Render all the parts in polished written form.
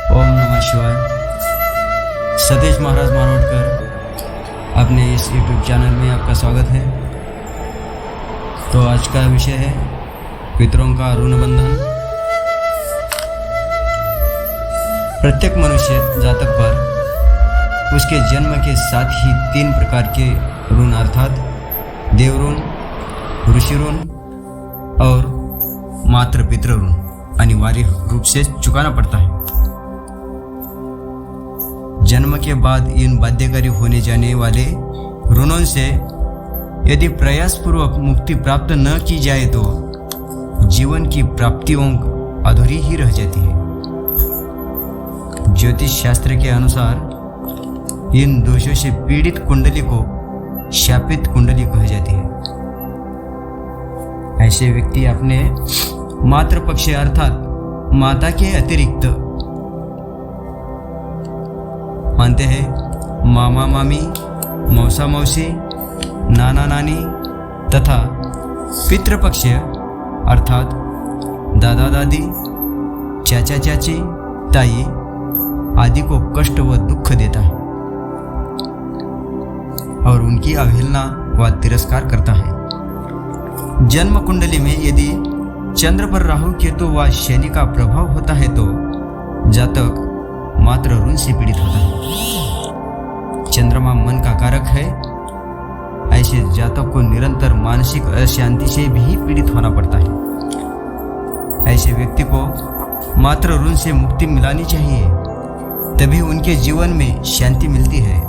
ओम नमः शिवाय। सतीश महाराज मानोटकर अपने इस यूट्यूब चैनल में आपका स्वागत है। तो आज का विषय है पितरों का ऋण बंधन। प्रत्येक मनुष्य जातक पर उसके जन्म के साथ ही 3 प्रकार के ऋण अर्थात देव ऋण, ऋषि ऋण और मातृ पितृ ऋण अनिवार्य रूप से चुकाना पड़ता है। जन्म के बाद इन बाध्यकारी होने जाने वाले ऋणों से यदि प्रयासपूर्वक मुक्ति प्राप्त न की जाए तो जीवन की प्राप्तियों अधूरी ही रह जाती है। ज्योतिष शास्त्र के अनुसार इन दोषों से पीड़ित कुंडली को शापित कुंडली कही जाती है। ऐसे व्यक्ति अपने मातृपक्ष अर्थात माता के अतिरिक्त मानते हैं मामा मामी, मौसा मौसी, नाना नानी तथा पितृपक्ष अर्थात दादा दादी, चाचा चाची, ताई आदि को कष्ट व दुख देता है और उनकी अवहेलना व तिरस्कार करता है। जन्म कुंडली में यदि चंद्र पर राहु केतु व शनि का प्रभाव होता है तो जातक मात्र ऋण से पीड़ित होता है। चंद्रमा मन का कारक है। ऐसे जातक को निरंतर मानसिक अशांति से भी पीड़ित होना पड़ता है। ऐसे व्यक्ति को मात्र ऋण से मुक्ति मिलानी चाहिए, तभी उनके जीवन में शांति मिलती है।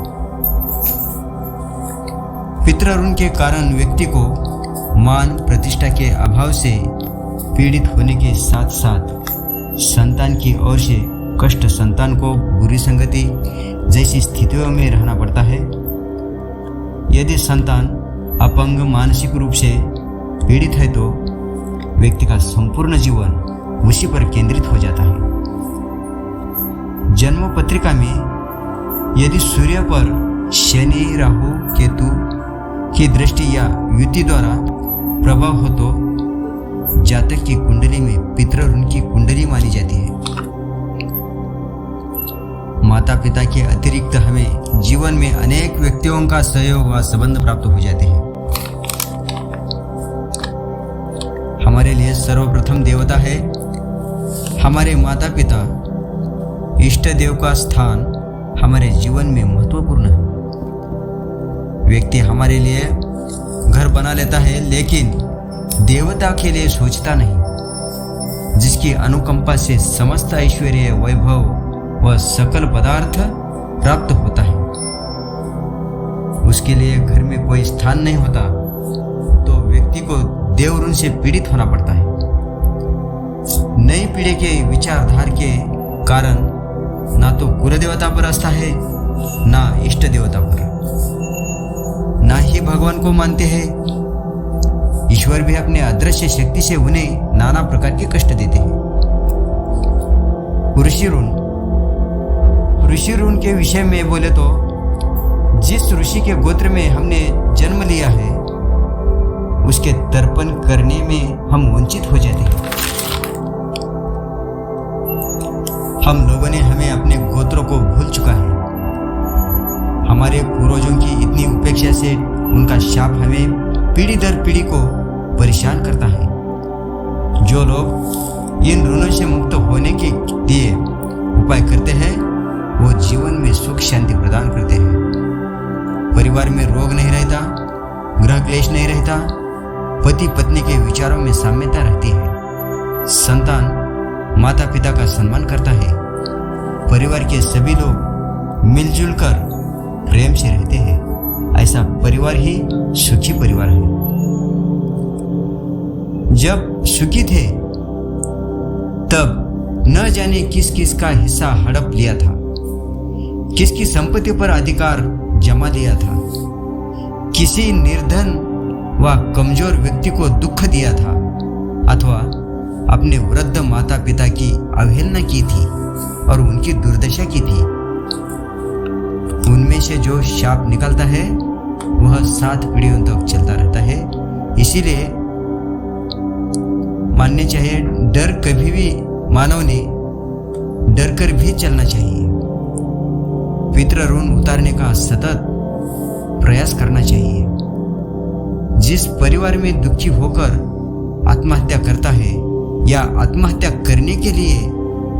पितृ ऋण के कारण व्यक्ति को मान प्रतिष्ठा के अभाव से पीड़ित होने के साथ साथ संतान की ओर से कष्ट, संतान को बुरी संगति जैसी स्थितियों में रहना पड़ता है। यदि संतान अपंग मानसिक रूप से पीड़ित है तो व्यक्ति का संपूर्ण जीवन उसी पर केंद्रित हो जाता है। जन्म पत्रिका में यदि सूर्य पर शनि, राहु, केतु की दृष्टि या युति द्वारा प्रभाव हो तो जातक की कुंडली में पितृ ऋण की कुंडली मानी जाती है। माता पिता के अतिरिक्त हमें जीवन में अनेक व्यक्तियों का सहयोग व संबंध प्राप्त हो जाते हैं। हमारे लिए सर्वप्रथम देवता है हमारे माता पिता। इष्ट देव का स्थान हमारे जीवन में महत्वपूर्ण है। व्यक्ति हमारे लिए घर बना लेता है लेकिन देवता के लिए सोचता नहीं, जिसकी अनुकंपा से समस्त ऐश्वर्य, वैभव वह सकल पदार्थ प्राप्त होता है। उसके लिए घर में कोई स्थान नहीं होता तो व्यक्ति को देव ऋण से पीड़ित होना पड़ता है। नई पीढ़ी के विचारधार के कारण ना तो कुल देवता पर आस्था है, ना इष्ट देवता पर, ना ही भगवान को मानते हैं। ईश्वर भी अपने अदृश्य शक्ति से उन्हें नाना प्रकार के कष्ट देते हैं। ऋषि ऋण के विषय में बोले तो जिस ऋषि के गोत्र में हमने जन्म लिया है उसके तर्पण करने में हम वंचित हो जाते हैं। हम लोगों ने हमें अपने गोत्रों को भूल चुका है। हमारे पूर्वजों की इतनी उपेक्षा से उनका शाप हमें पीढ़ी दर पीढ़ी को परेशान करता है। जो लोग इन ऋणों से मुक्त होने के लिए उपाय करते हैं वो जीवन में सुख शांति प्रदान करते हैं। परिवार में रोग नहीं रहता, गृह क्लेश नहीं रहता, पति पत्नी के विचारों में साम्यता रहती है। संतान माता पिता का सम्मान करता है। परिवार के सभी लोग मिलजुल कर प्रेम से रहते हैं। ऐसा परिवार ही सुखी परिवार है। जब सुखी थे तब न जाने किस किस का हिस्सा हड़प लिया था, किसकी संपत्ति पर अधिकार जमा लिया था, किसी निर्धन व कमजोर व्यक्ति को दुख दिया था अथवा अपने वृद्ध माता पिता की अवहेलना की थी और उनकी दुर्दशा की थी। उनमें से जो शाप निकलता है वह 7 पीढ़ियों तक चलता रहता है। इसीलिए मानने चाहिए डर कभी भी मानव ने डर कर भी चलना चाहिए। पितृ ऋण उतारने का सतत प्रयास करना चाहिए। जिस परिवार में दुखी होकर आत्महत्या करता है या आत्महत्या करने के लिए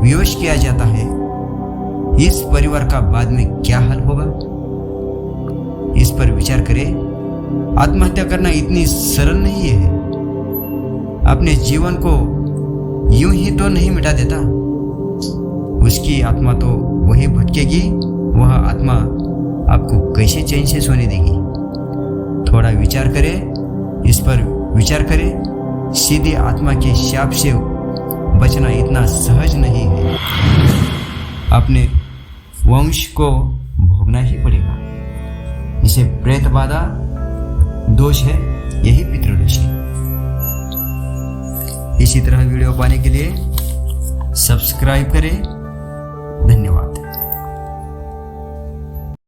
विवश किया जाता है, इस परिवार का बाद में क्या हाल होगा? इस पर विचार करें। आत्महत्या करना इतनी सरल नहीं है। अपने जीवन को यूं ही तो नहीं मिटा देता। उसकी आत्मा तो वही भटकेगी। वह आत्मा आपको कैसे चैन से सोने देगी? थोड़ा विचार करें, इस पर विचार करें। सीधी आत्मा के शाप से बचना इतना सहज नहीं है। अपने वंश को भोगना ही पड़ेगा। इसे प्रेत बाधा दोष है, यही पितृदोष है। इसी तरह वीडियो पाने के लिए सब्सक्राइब करें,